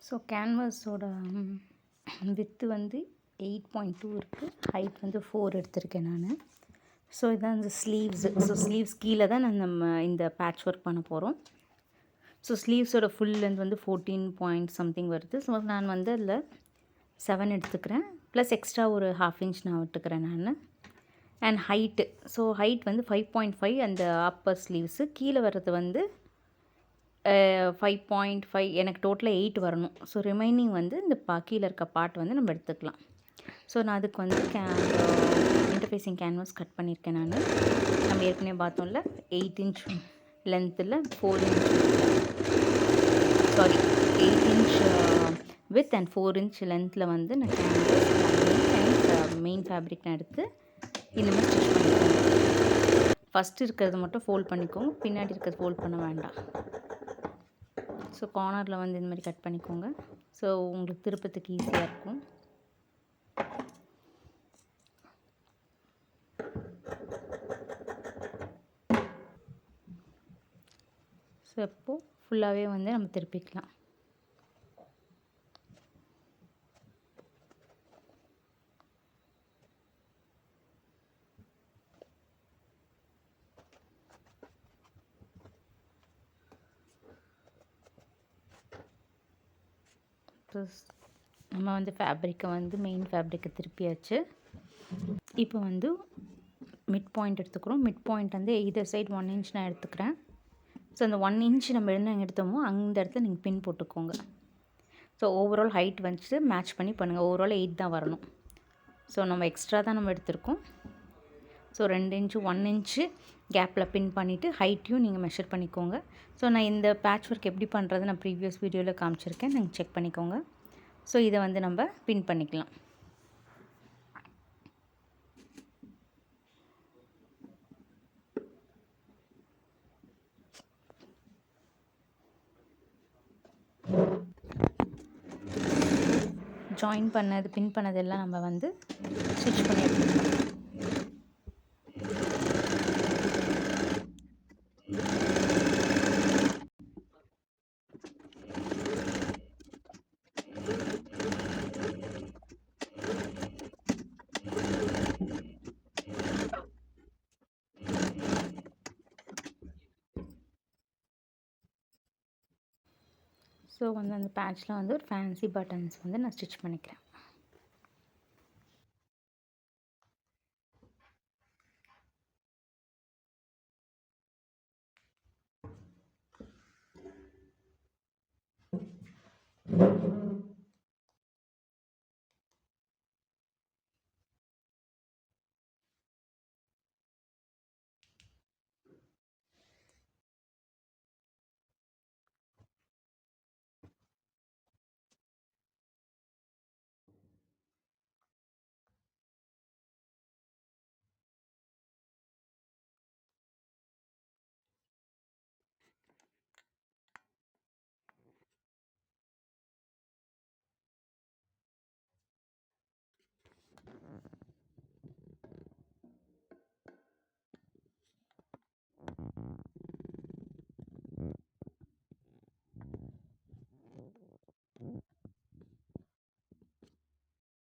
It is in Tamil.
ஸோ கேன்வாஸோட வித்து வந்து 8.2 இருக்குது, ஹைட் வந்து 4 எடுத்திருக்கேன் நான். ஸோ இதான் இந்த ஸ்லீவ்ஸு. ஸோ ஸ்லீவ்ஸ் கீழே தான் நம்ம இந்த பேட்ச் ஒர்க் பண்ண போகிறோம். ஸோ ஸ்லீவ்ஸோட ஃபுல் லென்த் வந்து 14 பாயிண்ட் சம்திங் வருது. ஸோ நான் வந்து அதில் 7 எடுத்துக்கிறேன், ப்ளஸ் எக்ஸ்ட்ரா ஒரு 1/2 இன்ச் நான் விட்டுக்கிறேன் நான். அண்ட் ஹைட்டு, ஸோ ஹைட் வந்து 5.5 அந்த அப்பர் ஸ்லீவ்ஸு. கீழே வர்றது வந்து 5.5, எனக்கு டோட்டலாக 8 வரணும். ஸோ ரிமைனிங் வந்து இந்த கீழே இருக்க பார்ட் வந்து நம்ம எடுத்துக்கலாம். ஸோ நான் அதுக்கு வந்து இன்டர்ஃபேஸிங் கேன்வாஸ் கட் பண்ணியிருக்கேன் நான். நம்ம ஏற்கனவே பார்த்தோம்ல 8 இன்ச் லென்த்தில் 4 inch sorry 8 inch width and 4 inch லென்த்தில் வந்து நான் கேன்வாஸ் அண்ட் மெயின் ஃபேப்ரிக் நான் எடுத்து இந்த மாதிரி ஸ்டிச் பண்ணிக்கிறேன். ஃபஸ்ட்டு இருக்கிறது மட்டும் ஃபோல்ட் பண்ணிக்கோங்க, பின்னாடி இருக்கிறது ஃபோல்ட் பண்ண வேண்டாம். ஸோ கார்னரில் வந்து இந்த மாதிரி கட் பண்ணிக்கோங்க. ஸோ உங்களுக்கு திருப்பத்துக்கு ஈஸியாக இருக்கும். ஸோ இப்போது ஃபுல்லாகவே வந்து நம்ம திருப்பிக்கலாம். நம்ம வந்து ஃபேப்ரிக்கை வந்து மெயின் ஃபேப்ரிக்கை திருப்பியாச்சு. இப்போ வந்து மிட் பாயிண்ட் எடுத்துக்கிறோம். மிட் பாயிண்ட் வந்து எய்தர் சைட் 1 இன்ச் நான் எடுத்துக்கிறேன். ஸோ அந்த 1 இன்ச் நம்ம என்ன எடுத்தோமோ அந்த இடத்துல நீங்கள் பின் போட்டுக்கோங்க. ஸோ ஓவரால் ஹைட் வச்சு மேட்ச் பண்ணி பண்ணுங்கள். ஓவரால் 8 தான் வரணும். ஸோ நம்ம எக்ஸ்ட்ரா தான் நம்ம எடுத்திருக்கோம். ஸோ 2 இன்ச்சு 1 இன்ச்சு கேப்பில் பின் பண்ணிவிட்டு ஹைட்டையும் நீங்கள் மெஷர் பண்ணிக்கோங்க. ஸோ நான் இந்த பேட்ச் ஒர்க் எப்படி பண்ணுறது நான் ப்ரீவியஸ் வீடியோவில் காமிச்சிருக்கேன், நீங்கள் செக் பண்ணிக்கோங்க. ஸோ இதை வந்து நம்ம பின் பண்ணிக்கலாம். ஜாயின் பண்ணது பின் பண்ணதெல்லாம் நம்ம வந்து ஸ்டிச் பண்ணி எடுத்துக்கலாம். ஸோ வந்து அந்த பேட்சில் வந்து ஒரு ஃபேன்சி பட்டன்ஸ் வந்து நான் ஸ்டிச் பண்ணிக்கிறேன்.